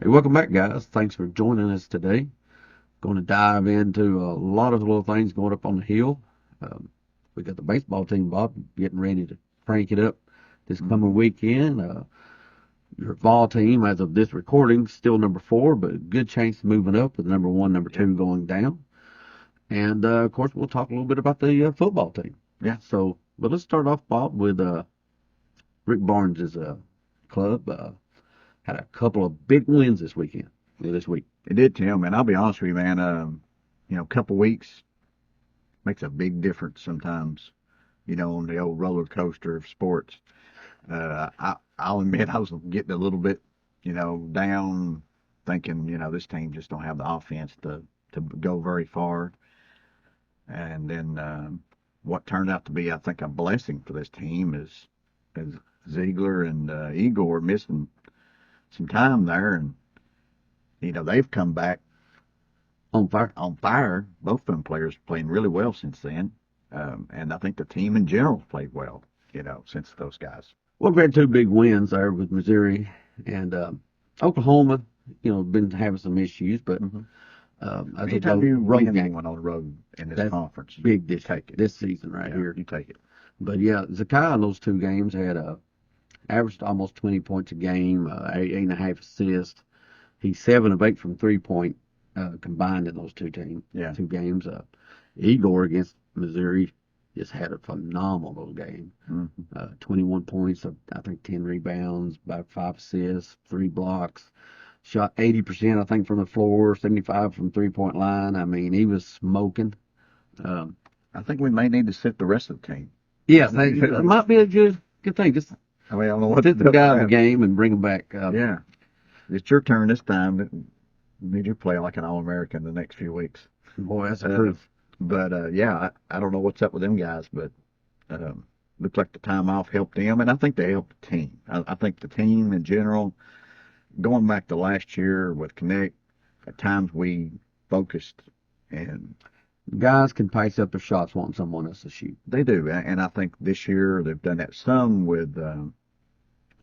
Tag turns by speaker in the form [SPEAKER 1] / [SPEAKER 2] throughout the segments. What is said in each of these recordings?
[SPEAKER 1] Hey, welcome back, guys. Thanks for joining us today. Going to dive into a lot of little things going up on the hill. Um, we got the baseball team, Bob, getting ready to crank it up this coming weekend. Your Vol team, as of this recording, still number 4, but good chance of moving up with number 1, number 2 going down. And, of course, we'll talk a little bit about the football team.
[SPEAKER 2] Yeah.
[SPEAKER 1] So, but let's start off, Bob, with Rick Barnes' club. Had a couple of big wins this week.
[SPEAKER 2] It did, Tim, and I'll be honest with you, man. A couple weeks makes a big difference sometimes. On the old roller coaster of sports. I'll admit I was getting a little bit, down, thinking, this team just don't have the offense to go very far. And then what turned out to be, I think, a blessing for this team is Ziegler and Igor missing some time there, and they've come back
[SPEAKER 1] On fire.
[SPEAKER 2] on fire. Both of them players playing really well since then, and I think the team in general played well, since those guys.
[SPEAKER 1] Well, we had 2 big wins there with Missouri and Oklahoma. Been having some issues, but as a
[SPEAKER 2] Anytime you
[SPEAKER 1] road
[SPEAKER 2] win
[SPEAKER 1] game,
[SPEAKER 2] one on the road in this
[SPEAKER 1] that's
[SPEAKER 2] conference,
[SPEAKER 1] big
[SPEAKER 2] you take it.
[SPEAKER 1] this season right
[SPEAKER 2] Yeah,
[SPEAKER 1] here.
[SPEAKER 2] you take it.
[SPEAKER 1] But yeah, Zakai in those 2 games had averaged almost 20 points a game, 8.5 assists. He's 7 of 8 from 3-point combined in those 2 games. Igor against Missouri just had a phenomenal game. 21 points, I think 10 rebounds, about 5 assists, 3 blocks. Shot 80%, I think, from the floor, 75 from 3-point line. I mean, he was smoking.
[SPEAKER 2] I think we may need to sit the rest of the team.
[SPEAKER 1] Yeah, it might be a good thing. Just
[SPEAKER 2] I mean, I don't know what
[SPEAKER 1] sit the
[SPEAKER 2] to
[SPEAKER 1] guy in the game and bring him back.
[SPEAKER 2] Yeah, it's your turn this time. Need you play like an All-American the next few weeks.
[SPEAKER 1] Boy, that's the proof.
[SPEAKER 2] But yeah, I don't know what's up with them guys, but looks like the time off helped them, and I think they helped the team. I think the team in general, going back to last year with Connect, at times we focused, and
[SPEAKER 1] Guys can pace up their shots wanting someone else to shoot.
[SPEAKER 2] they do. And I think this year they've done that some with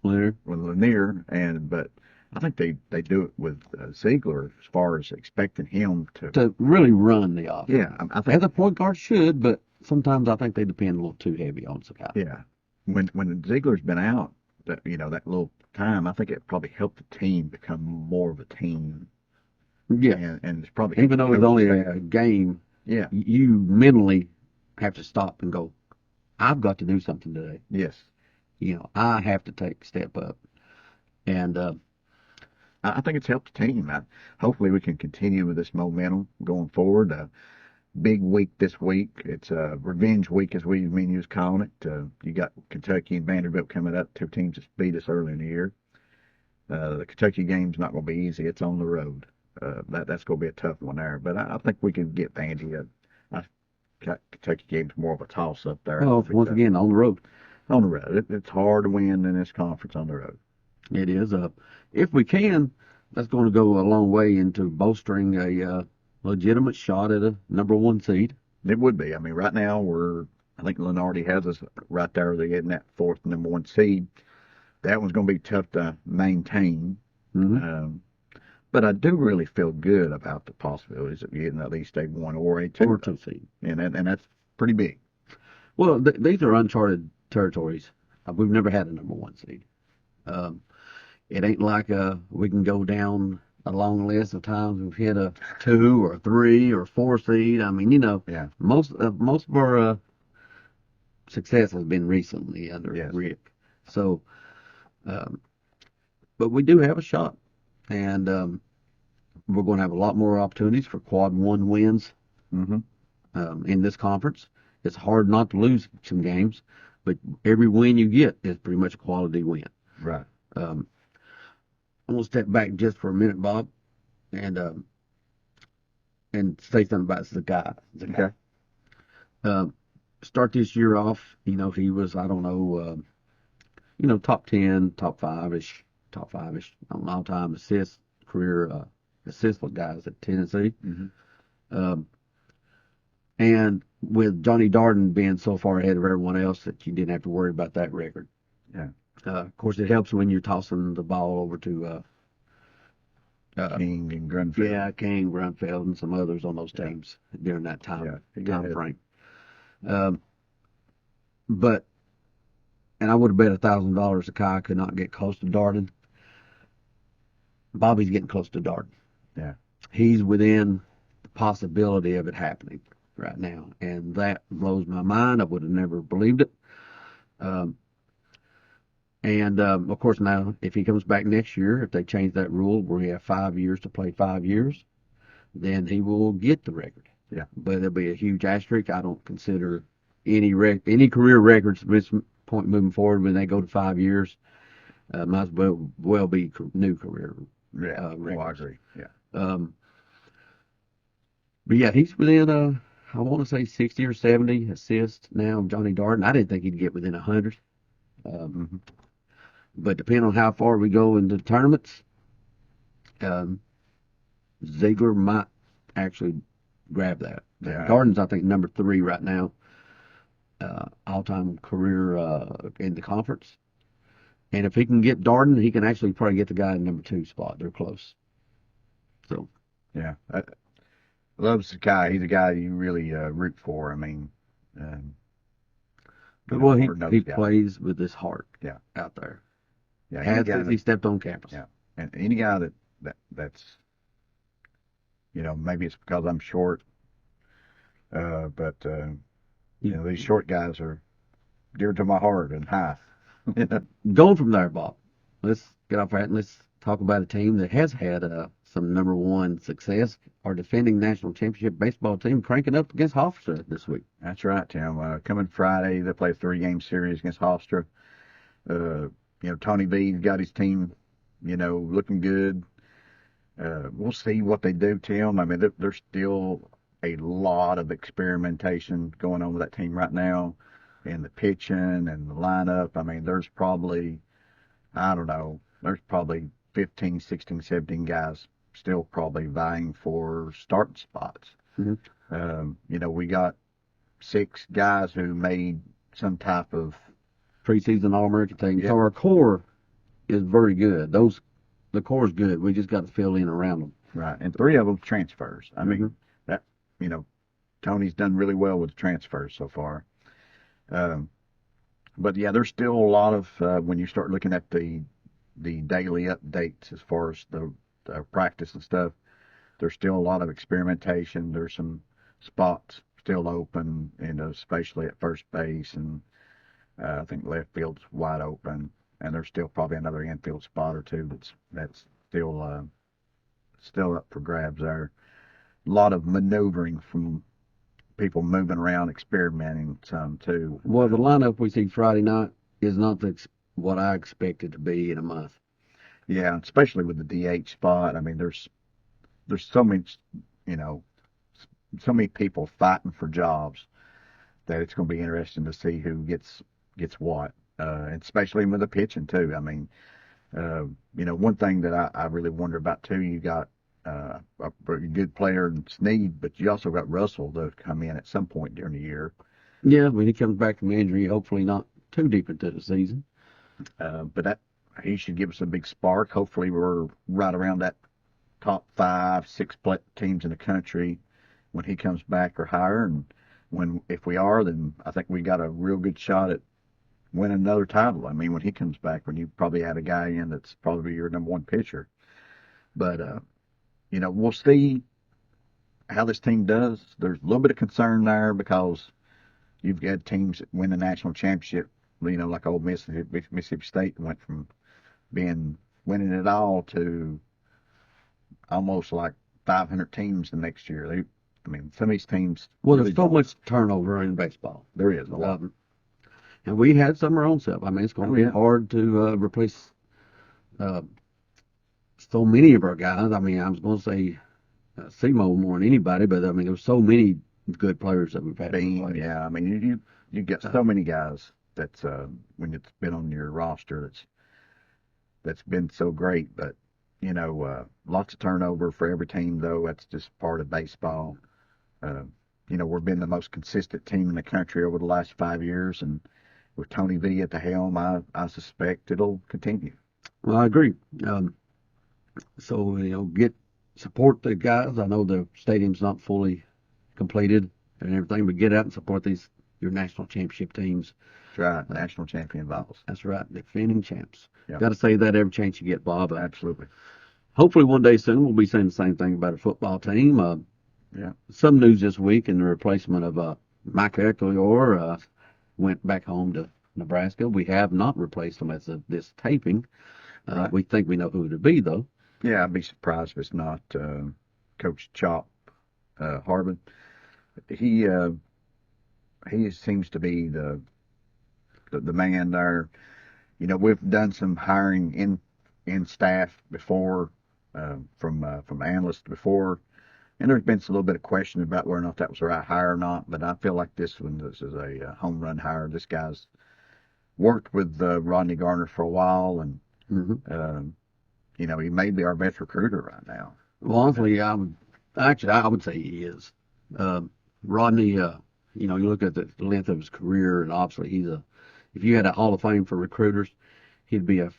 [SPEAKER 2] Lanier, but I think they do it with Ziegler as far as expecting him
[SPEAKER 1] to really run the offense.
[SPEAKER 2] Yeah, I think
[SPEAKER 1] as a point guard should, but sometimes I think they depend a little too heavy on Sakai.
[SPEAKER 2] Yeah, when Ziegler's been out, that little time, I think it probably helped the team become more of a team.
[SPEAKER 1] Yeah,
[SPEAKER 2] and it's probably
[SPEAKER 1] even though it's only a game.
[SPEAKER 2] Yeah,
[SPEAKER 1] you mentally have to stop and go, I've got to do something today.
[SPEAKER 2] Yes.
[SPEAKER 1] I have to take a step up. And
[SPEAKER 2] I think it's helped the team. Hopefully we can continue with this momentum going forward. Big week this week. It's a revenge week, as we was calling it. You got Kentucky and Vanderbilt coming up, 2 teams that beat us early in the year. The Kentucky game's not going to be easy. It's on the road. That's going to be a tough one there. But I think we can get Vandy. Kentucky game's more of a toss-up there.
[SPEAKER 1] Well, once again, on the road.
[SPEAKER 2] On the road. It's hard to win in this conference on the road.
[SPEAKER 1] It is. If we can, that's going to go a long way into bolstering a legitimate shot at a number 1 seed.
[SPEAKER 2] It would be. I mean, right now I think Lenardi has us right there. They're getting that 4th number 1 seed. That one's going to be tough to maintain.
[SPEAKER 1] Mm-hmm.
[SPEAKER 2] But I do really feel good about the possibilities of getting at least a 1 or a 2
[SPEAKER 1] seed.
[SPEAKER 2] And that's pretty big.
[SPEAKER 1] Well, these are uncharted territories. We've never had a number 1 seed. It ain't like we can go down a long list of times we've hit a 2 or 3 or 4 seed. I mean,
[SPEAKER 2] Yeah.
[SPEAKER 1] most of our success has been recently under Rick. So, but we do have a shot, and we're going to have a lot more opportunities for quad 1 wins in this conference. It's hard not to lose some games, but every win you get is pretty much a quality win.
[SPEAKER 2] Right.
[SPEAKER 1] I'm going to step back just for a minute, Bob, and say something about Zakai.
[SPEAKER 2] Okay.
[SPEAKER 1] Start this year off, he was, I don't know, top 10, top 5-ish on all-time career assist guys at Tennessee. And with Johnny Darden being so far ahead of everyone else that you didn't have to worry about that record.
[SPEAKER 2] Yeah.
[SPEAKER 1] Of course, it helps when you're tossing the ball over to
[SPEAKER 2] King and Grunfeld.
[SPEAKER 1] Yeah, King, Grunfeld, and some others on those teams during that time frame. But and I would have bet $1,000 a Kai could not get close to Darden. Bobby's getting close to Darden.
[SPEAKER 2] Yeah,
[SPEAKER 1] he's within the possibility of it happening right now, and that blows my mind. I would have never believed it. Of course, now if he comes back next year, if they change that rule where he have 5 years to play 5 years, then he will get the record.
[SPEAKER 2] Yeah,
[SPEAKER 1] but it'll be a huge asterisk. I don't consider any career records at this point moving forward when they go to 5 years. Might as well be new career.
[SPEAKER 2] Yeah, I agree. Yeah.
[SPEAKER 1] But yeah, he's within I want to say 60 or 70 assists now. Johnny Darden. I didn't think he'd get within 100. But depending on how far we go into tournaments, Ziegler might actually grab that.
[SPEAKER 2] Yeah.
[SPEAKER 1] Darden's, I think, number 3 right now, all-time career in the conference. And if he can get Darden, he can actually probably get the guy in number 2 spot. They're close. So.
[SPEAKER 2] Yeah. I love Sakai. He's a guy you really root for. I mean,
[SPEAKER 1] well, he plays with his heart.
[SPEAKER 2] Yeah.
[SPEAKER 1] Out there.
[SPEAKER 2] Yeah.
[SPEAKER 1] Has since he stepped on campus.
[SPEAKER 2] Yeah. And any guy that's maybe it's because I'm short, but these short guys are dear to my heart and high.
[SPEAKER 1] Going from there, Bob, let's get off that and let's talk about a team that has had some number 1 success. Our defending national championship baseball team cranking up against Hofstra this week.
[SPEAKER 2] That's right, Tim. Coming Friday, they play a 3-game series against Hofstra. Tony V's got his team, looking good. We'll see what they do, Tim. I mean, there's still a lot of experimentation going on with that team right now, and the pitching and the lineup. I mean, there's probably, I don't know, there's probably 15, 16, 17 guys still probably vying for starting spots. We got 6 guys who made some type of
[SPEAKER 1] preseason All-American team. So our core is very good. The core is good. We just got to fill in around them.
[SPEAKER 2] Right, and 3 of them transfers. I mean, that Tony's done really well with the transfers so far. But yeah, there's still a lot of when you start looking at the daily updates as far as the practice and stuff. There's still a lot of experimentation. There's some spots still open, especially at first base, and I think left field's wide open, and there's still probably another infield spot or 2 that's still up for grabs there. A lot of maneuvering from people moving around, experimenting some too.
[SPEAKER 1] Well, the lineup we see Friday night is not what I expected to be in a month.
[SPEAKER 2] Yeah, especially with the DH spot. I mean, there's so many, so many people fighting for jobs that it's going to be interesting to see who gets what, and especially with the pitching too. I mean, one thing that I really wonder about too, you got a pretty good player in Snead, but you also got Russell to come in at some point during the year.
[SPEAKER 1] Yeah, when he comes back from injury, hopefully not too deep into the season.
[SPEAKER 2] But he should give us a big spark. Hopefully we're right around that top 5, 6 teams in the country when he comes back or higher. And if we are, then I think we got a real good shot at winning another title. I mean, when he comes back, when you probably add a guy in that's probably your number 1 pitcher. But we'll see how this team does. There's a little bit of concern there because you've got teams that win the national championship, like Ole Miss, Mississippi State went from winning it all to almost like 500 teams the next year. Some of these teams.
[SPEAKER 1] Well, there's so much turnover in baseball.
[SPEAKER 2] There is a lot.
[SPEAKER 1] And we had some of our own stuff. I mean, it's going to be hard to replace so many of our guys. I mean, I was going to say Simo more than anybody, but I mean, there's so many good players that we've had.
[SPEAKER 2] Yeah, I mean, you get so many guys that's when it's been on your roster that's been so great, but lots of turnover for every team though. That's just part of baseball. We've been the most consistent team in the country over the last 5 years, and with Tony V at the helm, I suspect it'll continue.
[SPEAKER 1] Well, I agree. So, support the guys. I know the stadium's not fully completed and everything, but get out and support your national championship teams.
[SPEAKER 2] That's right, national champion Vols.
[SPEAKER 1] That's right, defending champs.
[SPEAKER 2] Yep.
[SPEAKER 1] Got to say that every chance you get, Bob.
[SPEAKER 2] Absolutely.
[SPEAKER 1] Hopefully one day soon we'll be saying the same thing about a football team.
[SPEAKER 2] Yeah.
[SPEAKER 1] Some news this week in the replacement of Mike Eckler went back home to Nebraska. We have not replaced him as of this taping.
[SPEAKER 2] Right.
[SPEAKER 1] We think we know who it would be, though.
[SPEAKER 2] Yeah, I'd be surprised if it's not Coach Chop Harbin. He seems to be the man there. You know, we've done some hiring in staff before from analysts before, and there's been a little bit of question about whether or not that was the right hire or not. But I feel like this is a home run hire. This guy's worked with Rodney Garner for a while, and you know, he may be our best recruiter right now.
[SPEAKER 1] Well, honestly, I would say he is. Rodney, you look at the length of his career, and obviously if you had a Hall of Fame for recruiters, he'd be a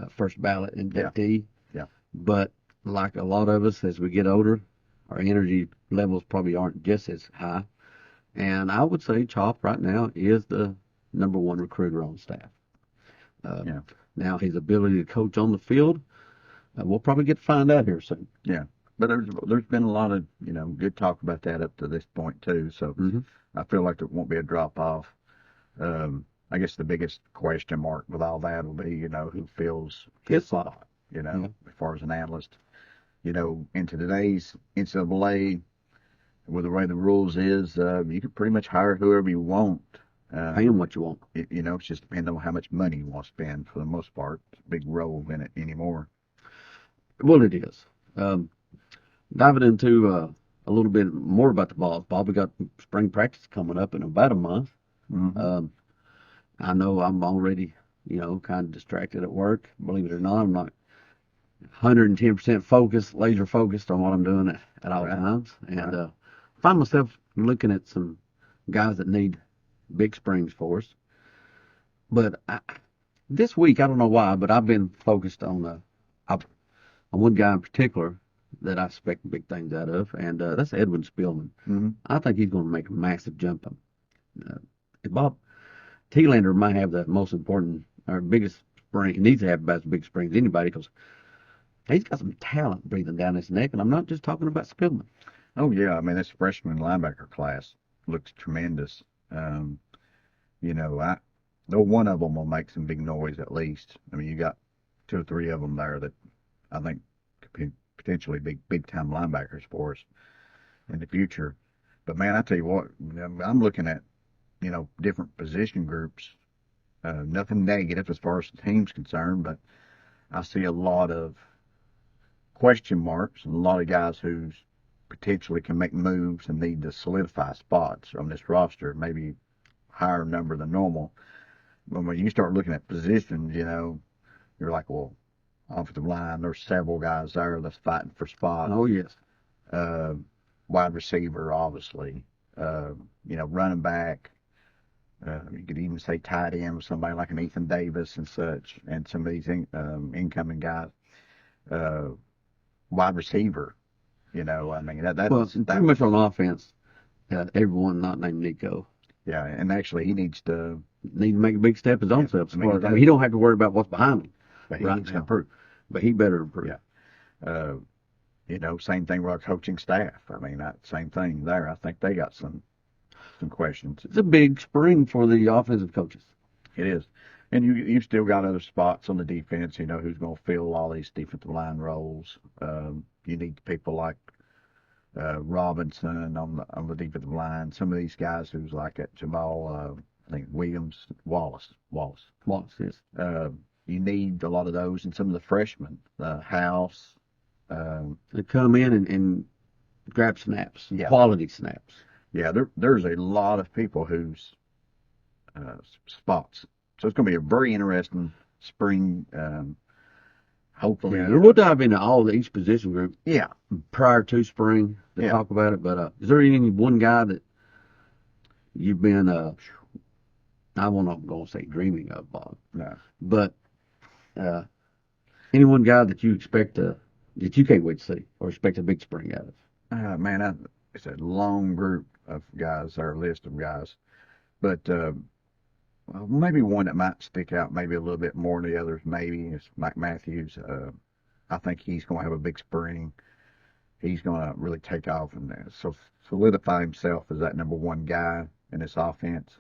[SPEAKER 1] first ballot inductee.
[SPEAKER 2] Yeah.
[SPEAKER 1] But like a lot of us, as we get older, our energy levels probably aren't just as high. And I would say Chop right now is the number one recruiter on staff. Now, his ability to coach on the field, we'll probably get to find out here soon.
[SPEAKER 2] Yeah. But there's been a lot of, good talk about that up to this point, too. So I feel like there won't be a drop-off. I guess the biggest question mark with all that will be, who fills his spot, as far as an analyst. Into today's NCAA, with the way the rules is, you can pretty much hire whoever you want.
[SPEAKER 1] Pay them what you want.
[SPEAKER 2] It's just depending on how much money you want to spend for the most part. It's a big role in it anymore.
[SPEAKER 1] Well, it is. Diving into a little bit more about the Vols, Bob, we got spring practice coming up in about a month. I know I'm already, kind of distracted at work. Believe it or not, I'm not 110% focused, laser focused on what I'm doing at all times. And I find myself looking at some guys that need big springs for us. But this week, I don't know why, but I've been focused on one guy in particular that I expect big things out of, and that's Edwin Spillman. I think he's going to make a massive jump. Bob Thielander might have the most important or biggest spring. He needs to have about as big springs as anybody because he's got some talent breathing down his neck, and I'm not just talking about Spillman.
[SPEAKER 2] Oh, yeah. I mean, this freshman linebacker class looks tremendous. Though one of them will make some big noise at least. I mean, you got 2 or 3 of them there that I think could be potentially big time linebackers for us in the future. But man, I tell you what, I'm looking at, different position groups. Nothing negative as far as the team's concerned, but I see a lot of question marks and a lot of guys who potentially can make moves and need to solidify spots on this roster, maybe higher number than normal. But when you start looking at positions, you're like, well, offensive line, there's several guys there that's fighting for spots.
[SPEAKER 1] Oh, yes.
[SPEAKER 2] Wide receiver, obviously. Running back. You could even say tight end with somebody like an Ethan Davis and such, and some of these incoming guys. Wide receiver, I mean, that's
[SPEAKER 1] pretty much on offense. Everyone not named Nico.
[SPEAKER 2] Yeah, and actually he needs to
[SPEAKER 1] make a big step his own self. He don't have to worry about what's behind him.
[SPEAKER 2] But he needs to improve.
[SPEAKER 1] But he better improve.
[SPEAKER 2] Yeah. Same thing with our coaching staff. I mean, same thing there. I think they got some questions.
[SPEAKER 1] It's a big spring for the offensive coaches.
[SPEAKER 2] It is. And you still got other spots on the defense, who's going to fill all these defensive line roles. You need people like Robinson on the defensive line. Some of these guys who's like at Jamal, I think Wallace,
[SPEAKER 1] yes.
[SPEAKER 2] You need a lot of those, and some of the freshmen, House.
[SPEAKER 1] They come in and grab snaps, quality snaps.
[SPEAKER 2] Yeah, there's a lot of people whose spots. So it's going to be a very interesting spring. Hopefully,
[SPEAKER 1] we'll dive into all each position group.
[SPEAKER 2] Yeah,
[SPEAKER 1] prior to spring to talk about it. But is there any one guy that you've been? I won't not going to say dreaming of, Bob.
[SPEAKER 2] No,
[SPEAKER 1] but any one guy that you expect to that you can't wait to see or expect a big spring out of?
[SPEAKER 2] Man, it's a long group of guys, our list of guys, but well, maybe one that might stick out maybe a little bit more than the others. Maybe is Mike Matthews. I think he's going to have a big spring. He's going to really take off and so solidify himself as that number one guy in this offense.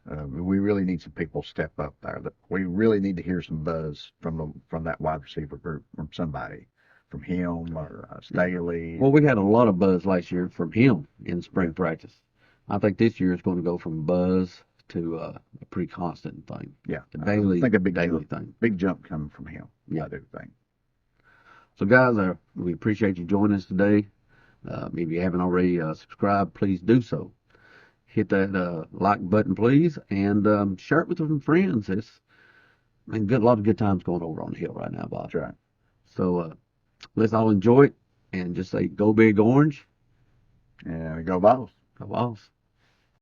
[SPEAKER 2] We really need some people to step up there. We really need to hear some buzz from that wide receiver group, from somebody, from him or Staley.
[SPEAKER 1] Well, we had a lot of buzz last year from him in spring practice. I think this year is going to go from buzz to a pretty constant thing.
[SPEAKER 2] Yeah,
[SPEAKER 1] I think a big daily thing.
[SPEAKER 2] Big jump coming from him.
[SPEAKER 1] Yeah,
[SPEAKER 2] I do think.
[SPEAKER 1] So, guys, we appreciate you joining us today. If you haven't already subscribed, please do so. Hit that like button, please, and share it with some friends. It's a lot of good times going over on the hill right now, Bob.
[SPEAKER 2] That's right.
[SPEAKER 1] So let's all enjoy it and just say, go Big Orange.
[SPEAKER 2] And go Vols.
[SPEAKER 1] Go Vols.